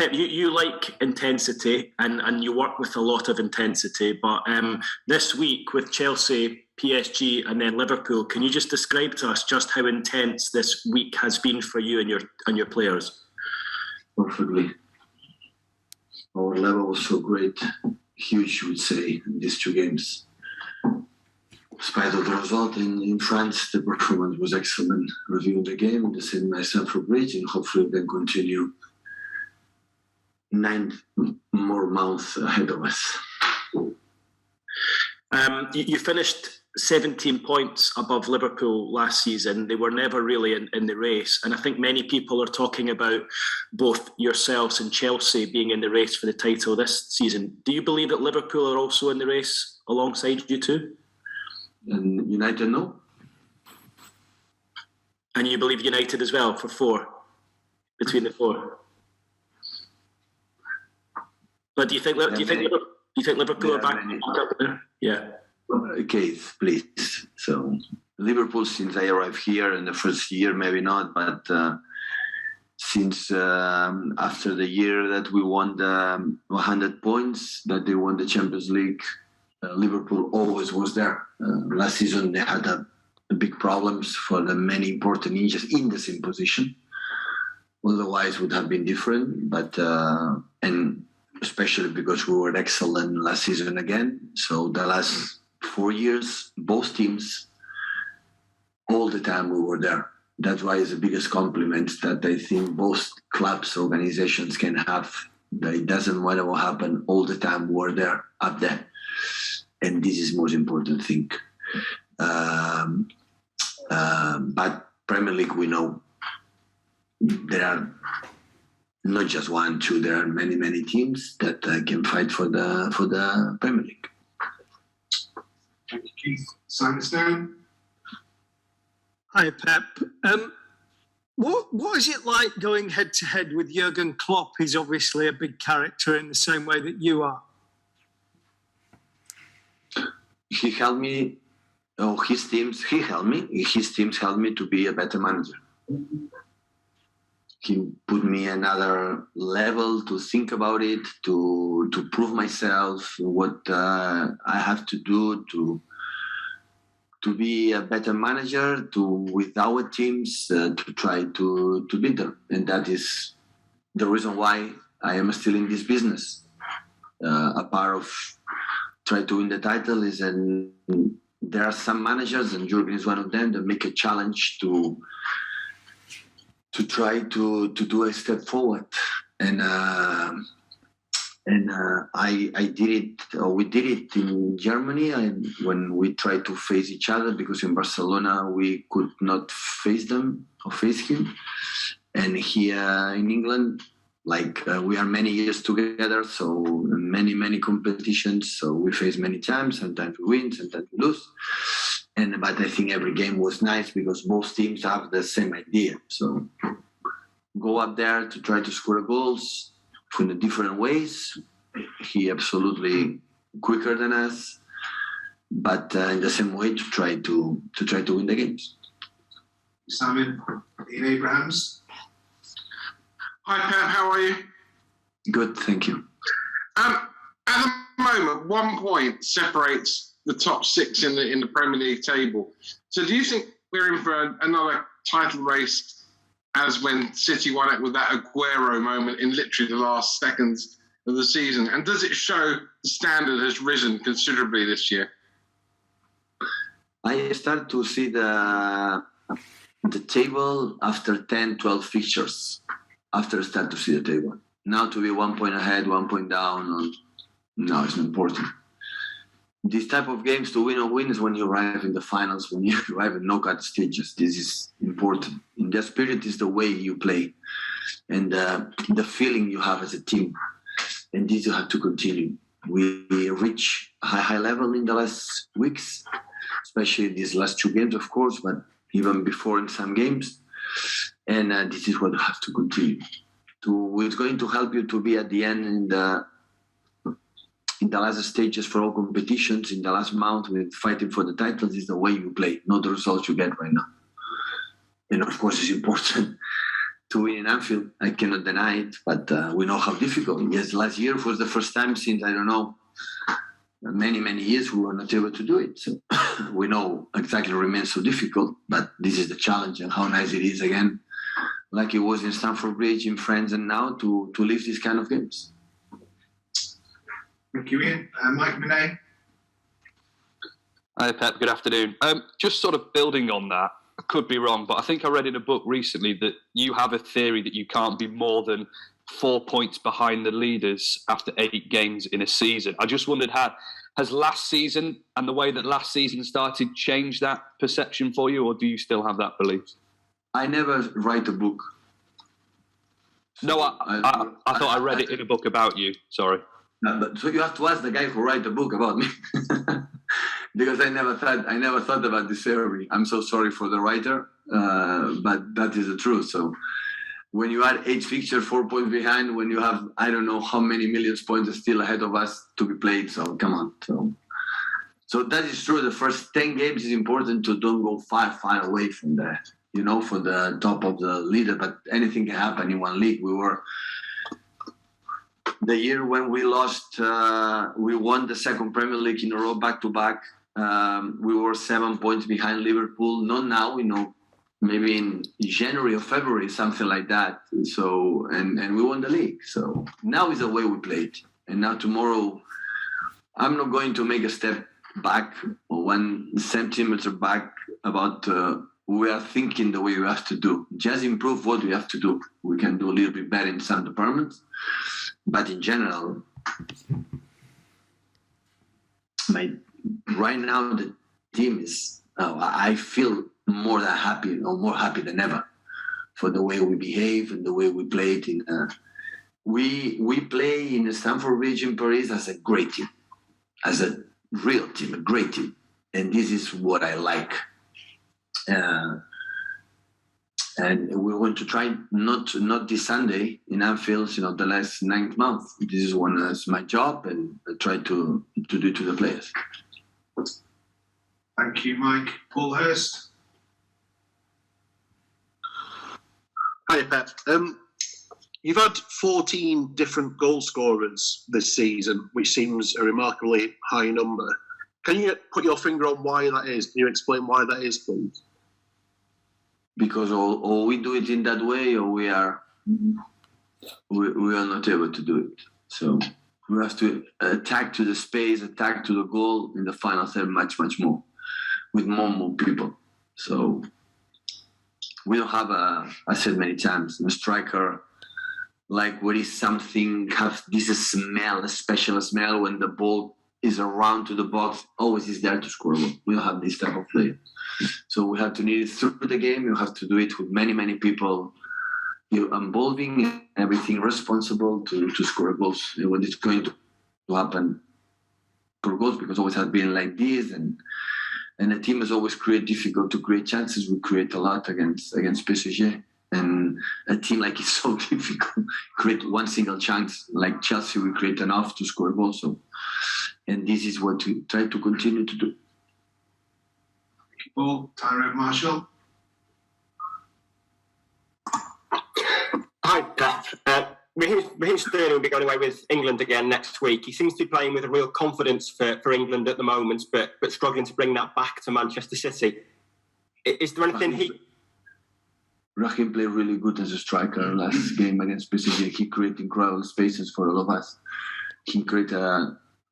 Pep, you like intensity and you work with a lot of intensity, but this week with Chelsea, PSG and then Liverpool, can you just describe to us just how intense this week has been for you and your players? Perfectly. Our level was so great, huge, I would say, in these two games. In spite of the result in France, the performance was excellent. Reviewing the game, the same at Stamford Bridge, and hopefully we can continue 9 more months ahead of us. You finished 17 points above Liverpool last season. They were never really in the race. And I think many people are talking about both yourselves and Chelsea being in the race for the title this season. Do you believe that Liverpool are also in the race alongside you two? And United, no. And you believe United as well for 4, between the 4? But do you think Liverpool are back up there? Yeah. Okay, please. So Liverpool, since I arrived here in the first year, maybe not, but since after the year that we won the 100 points, that they won the Champions League, Liverpool always was there. Last season they had big problems for the many important injuries in the same position. Otherwise, it would have been different. But and especially because we were excellent last season again. So the last 4 years, both teams, all the time we were there. That's why it's the biggest compliment that I think both clubs, organizations can have. That it doesn't matter what happened, all the time we're there, up there. And this is the most important thing. But Premier League, we know there are not just 1, 2. There are many teams that can fight for the Premier League. Thank you, Keith. Simon Stone. Hi, Pep. What is it like going head to head with Jurgen Klopp? He's obviously a big character in the same way that you are. He helped me. His teams helped me to be a better manager. He put me another level to think about it, to prove myself, what I have to do to be a better manager, with our teams to try to beat them. And that is the reason why I am still in this business. A part of try to win the title is, and there are some managers, and Jurgen is one of them, that make a challenge to try to do a step forward. And I did it, or we did it in Germany, and when we tried to face each other, because in Barcelona we could not face them or face him. And here in England, we are many years together, so many competitions, so we face many times. Sometimes we win, sometimes we lose. But I think every game was nice because both teams have the same idea. So go up there to try to score goals in the different ways. He absolutely quicker than us, but in the same way to try to win the games. Simon, Ian Abrahams. Hi Pep, how are you? Good, thank you. At the moment, 1 point separates the top 6 in the Premier League table. So do you think we're in for another title race as when City won it with that Aguero moment in literally the last seconds of the season? And does it show the standard has risen considerably this year? I start to see the table after 10, 12 fixtures. After I start to see the table. Now to be 1 point ahead, 1 point down, no, it's not important. This type of games to win or win is when you arrive in the finals, when you arrive in knockout stages. This is important. In the spirit is the way you play and the feeling you have as a team. And this you have to continue. We reach a high level in the last weeks, especially these last 2 games, of course, but even before in some games. And this is what you have to continue. It's going to help you to be at the end in the last stages for all competitions, in the last month with fighting for the titles. Is the way you play, not the results you get right now. And of course, it's important to win in Anfield. I cannot deny it, but we know how difficult. Yes, last year was the first time since, I don't know, many years we were not able to do it. So we know exactly it remains so difficult, but this is the challenge, and how nice it is again, like it was in Stamford Bridge, in France, and now to live these kind of games. Thank you, Ian. Mike Monet. Hi, Pep. Good afternoon. Just sort of building on that, I could be wrong, but I think I read in a book recently that you have a theory that you can't be more than 4 points behind the leaders after 8 games in a season. I just wondered, has last season and the way that last season started changed that perception for you, or do you still have that belief? I never write a book. No, I thought I read it in a book about you. Sorry. So you have to ask the guy who wrote the book about me. Because I never thought about this theory. I'm so sorry for the writer, but that is the truth. So when you add 8 fixtures, 4 points behind, when you have, I don't know how many millions points still ahead of us to be played. So come on. So that is true. The first 10 games is important to don't go far away from for the top of the leader. But anything can happen in one league. We were the year when we lost, we won the second Premier League in a row back to back. We were 7 points behind Liverpool. Not now, maybe in January or February, something like that. So, and we won the league. So now is the way we played. And now tomorrow, I'm not going to make a step back or 1 centimeter back about we are thinking the way we have to do. Just improve what we have to do. We can do a little bit better in some departments. But in general, right now the team is, I feel more happy than ever for the way we behave and the way we played. We play in the Stamford Bridge in Paris as a great team, as a real team, a great team. And this is what I like. And we want to try not this Sunday in Anfield, the last 9 months. This is one as my job, and I try to do it to the players. Thank you, Mike. Paul Hurst. Hi, Pep. You've had 14 different goal scorers this season, which seems a remarkably high number. Can you put your finger on why that is? Can you explain why that is, please? Because or we do it in that way, or we are not able to do it. So we have to attack to the space, attack to the goal in the final third much more, with more people. So we don't have I said many times, a striker like where is something, have this smell, a special smell when the ball is around to the box, always is there to score a goal. We don't have this type of play. So we have to need it through the game. You have to do it with many people. You're involving everything responsible to score goals. When it's going to happen for goals, because always has been like this, and the team is always difficult to create chances. We create a lot against PSG, and a team like it's so difficult create one single chance. Like Chelsea, we create enough to score goals. So, and this is what we try to continue to do. Paul, Tyrone Marshall. Hi, Pep. Raheem Sterling will be going away with England again next week. He seems to be playing with a real confidence for England at the moment, but struggling to bring that back to Manchester City. Is there anything Raheem played really good as a striker last game against PSG. He created incredible spaces for all of us. He created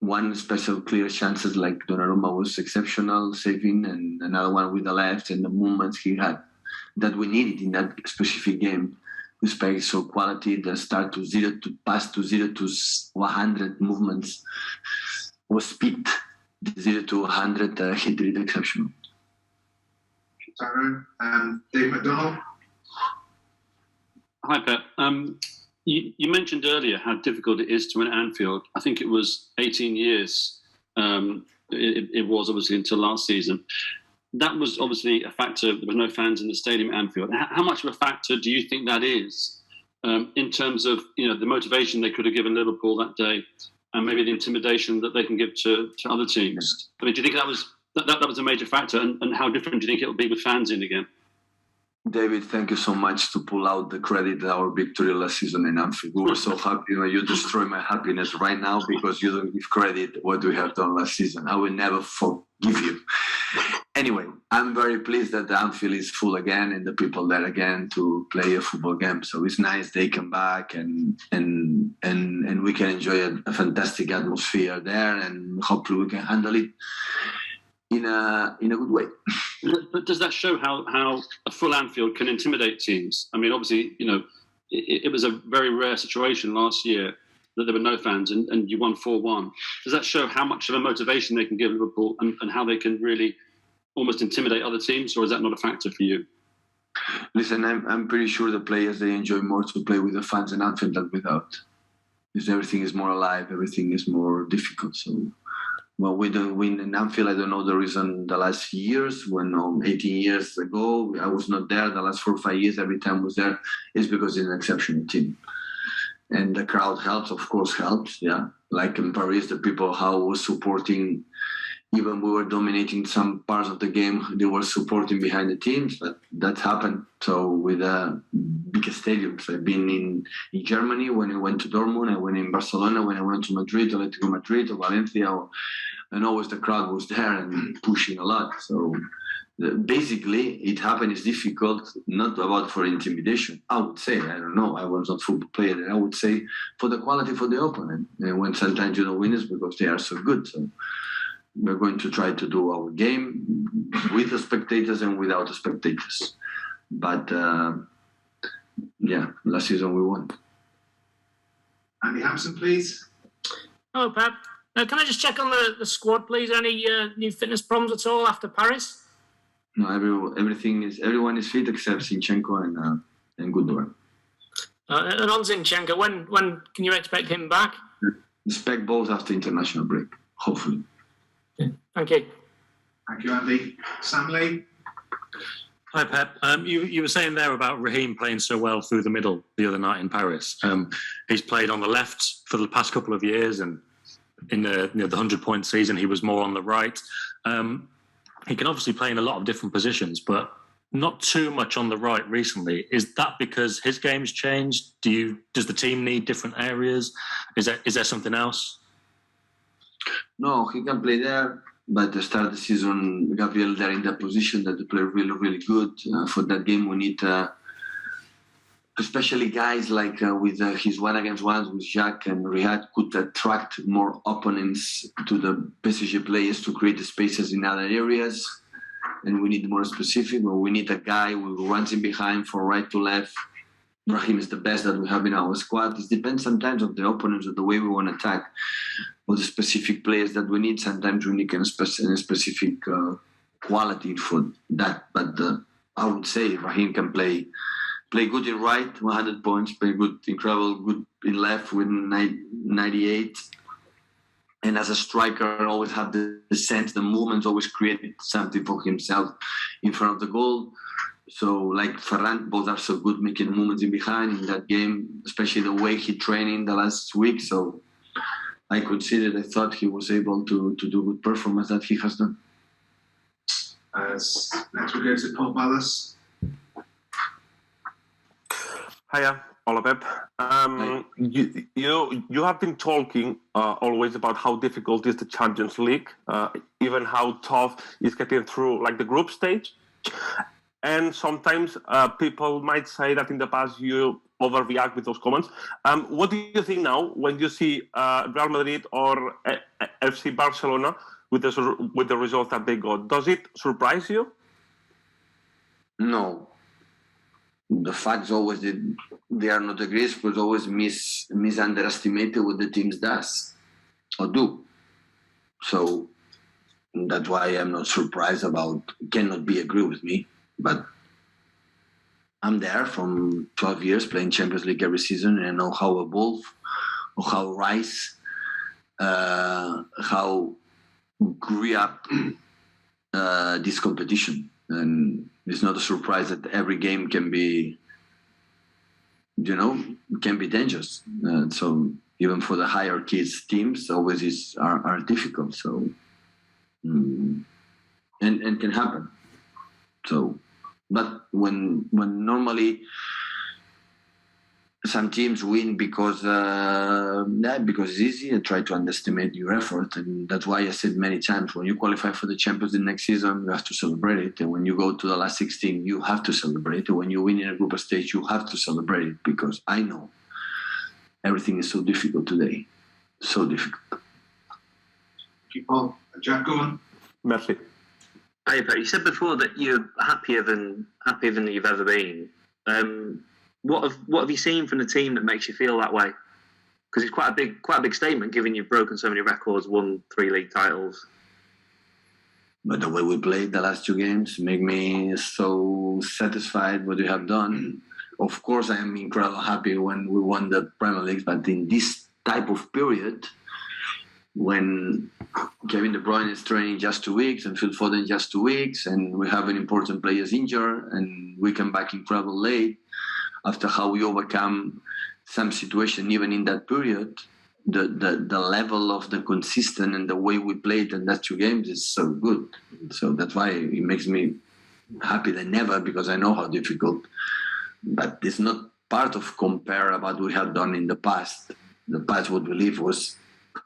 one special clear chances, like Donnarumma was exceptional saving, and another one with the left, and the movements he had that we needed in that specific game. The space, so quality, the start to 0 to pass to 0 to 100 movements was speed. 0 to 100, he did it exceptional. Tyrone. Dave McDonald. Hi, Pep. You mentioned earlier how difficult it is to win at Anfield. I think it was 18 years. It was obviously until last season. That was obviously a factor. There was no fans in the stadium at Anfield. How much of a factor do you think that is in terms of the motivation they could have given Liverpool that day, and maybe the intimidation that they can give to other teams? I mean, do you think that was a major factor, and how different do you think it will be with fans in again? David, thank you so much to pull out the credit of our victory last season in Anfield. We were so happy. You destroy my happiness right now because you don't give credit what we have done last season. I will never forgive you. Anyway, I'm very pleased that the Anfield is full again and the people there again to play a football game. So it's nice they come back and we can enjoy a fantastic atmosphere there, and hopefully we can handle it in a good way. But does that show how a full Anfield can intimidate teams? I mean, obviously, it was a very rare situation last year that there were no fans and you won 4-1. Does that show how much of a motivation they can give Liverpool and how they can really almost intimidate other teams, or is that not a factor for you? Listen, I'm pretty sure the players, they enjoy more to play with the fans in Anfield than without. Because everything is more alive, everything is more difficult. So, well, we don't win in Anfield. I don't know the reason the last years, when 18 years ago, I was not there. The last 4 or 5 years, every time I was there, is because it's an exceptional team. And the crowd helps, of course, helps, yeah. Like in Paris, the people how was supporting, even we were dominating some parts of the game, they were supporting behind the teams, but that happened. So with bigger stadiums, I've been in Germany when I went to Dortmund, I went in Barcelona when I went to Madrid, Atletico Madrid, or Valencia, and always the crowd was there and pushing a lot. So basically, it happened. It's difficult, not about for intimidation. I would say, I don't know, I was not a football player, and I would say for the quality for the opponent. And when sometimes you don't win is because they are so good. So we're going to try to do our game with the spectators and without the spectators. But last season we won. Andy Hampson, please. Hello, Pep. Can I just check on the squad, please? Any new fitness problems at all after Paris? No, everyone is fit except Zinchenko and Gundogan. And on Zinchenko, when can you expect him back? Expect both after international break, hopefully. Okay. Thank you. Thank you, Andy. Sam Lee. Hi, Pep. You were saying there about Raheem playing so well through the middle the other night in Paris. He's played on the left for the past couple of years, and in the 100-point season, he was more on the right. He can obviously play in a lot of different positions, but not too much on the right recently. Is that because his game's changed? Does the team need different areas? Is there something else? No, he can play there, but at the start of the season, Gabriel there in that position that they play really, really good. For that game, we need especially guys like with his one-against-ones with Jacques and Riyad could attract more opponents to the PSG players to create the spaces in other areas. And we need more specific, or we need a guy who runs in behind from right to left. Raheem is the best that we have in our squad. It depends sometimes on the opponents, or the way we want to attack, or the specific players that we need. Sometimes we need a specific quality for that. But I would say Raheem can play good in right, 100 points, play good, incredible, good in left with 98. And as a striker, always have the sense, the movements, always create something for himself in front of the goal. So like Ferran, both are so good making movements in behind in that game, especially the way he trained in the last week. So I thought he was able to do good performance that he has done. Next we go to Paul Ballas. Hiya, hola Pep. You have been talking always about how difficult is the Champions League, even how tough is getting through like the group stage. And sometimes people might say that in the past you overreact with those comments. What do you think now when you see Real Madrid or FC Barcelona with the results that they got? Does it surprise you? No. The facts always they are not the greatest, because always misunderestimated what the teams does or do. So that's why I'm not surprised about. Cannot be agree with me, but I'm there from 12 years playing Champions League every season, and I know how evolve, or how rise, how grew up this competition. And it's not a surprise that every game can be, dangerous. So even for the higher kids teams, always are difficult. So and can happen. So But when normally some teams win because it's easy and try to underestimate your effort, and that's why I said many times, when you qualify for the Champions League next season, you have to celebrate it, and when you go to the last 16, you have to celebrate it. When you win in a group stage, you have to celebrate it, because I know everything is so difficult today, so difficult. People, Jack, go on. Messi. Hey, but you said before that you're happier than you've ever been. What have you seen from the team that makes you feel that way? Because it's quite a big statement, given you've broken so many records, won 3 league titles. But the way we played the last 2 games make me so satisfied what we have done. Of course, I am incredibly happy when we won the Premier League, but in this type of period, when Kevin De Bruyne is training just 2 weeks and Phil Foden just 2 weeks, and we have an important players injured, and we come back incredibly late, after how we overcome some situation even in that period, the level of the consistent and the way we played in that 2 games is so good. So that's why it makes me happy than ever, because I know how difficult. But it's not part of compare about what we have done in the past. The past, what we live was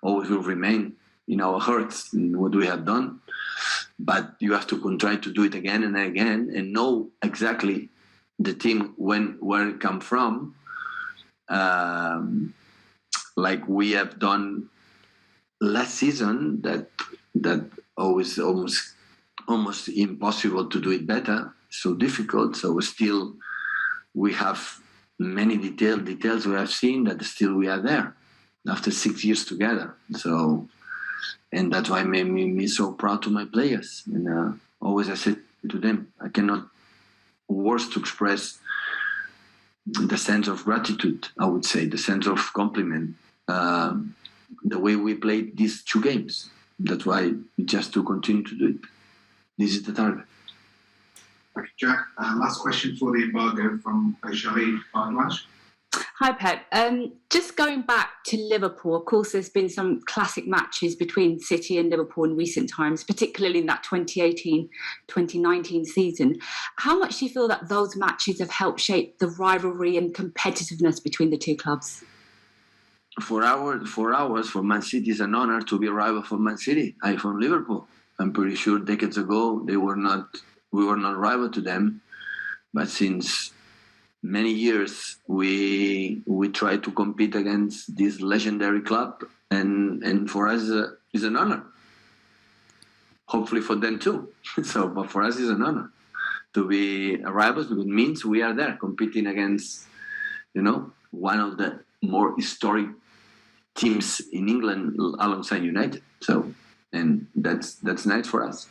always will remain in our hearts in what we have done. But you have to try to do it again and again, and know exactly the team where it come from, like we have done last season. That always almost impossible to do it better. So difficult. So still we have many details we have seen that still we are there after 6 years together. So, and that's why made me so proud to my players. And always I said to them, I cannot words to express the sense of gratitude, I would say, the sense of compliment, the way we played these 2 games. That's why just to continue to do it. This is the target. Thank you, Jack. Last question for the embargo from Shari Bardwaj. Hi, Pep. Just going back to Liverpool, of course, there's been some classic matches between City and Liverpool in recent times, particularly in that 2018-2019 season. How much do you feel that those matches have helped shape the rivalry and competitiveness between the 2 clubs? For Man City is an honor to be a rival for Man City. I'm from Liverpool. I'm pretty sure decades ago we were not rival to them, but since many years we try to compete against this legendary club, and for us it's an honor. Hopefully for them too. So, but for us it's an honor to be rivals, because it means we are there competing against, one of the more historic teams in England alongside United. So, and that's nice for us.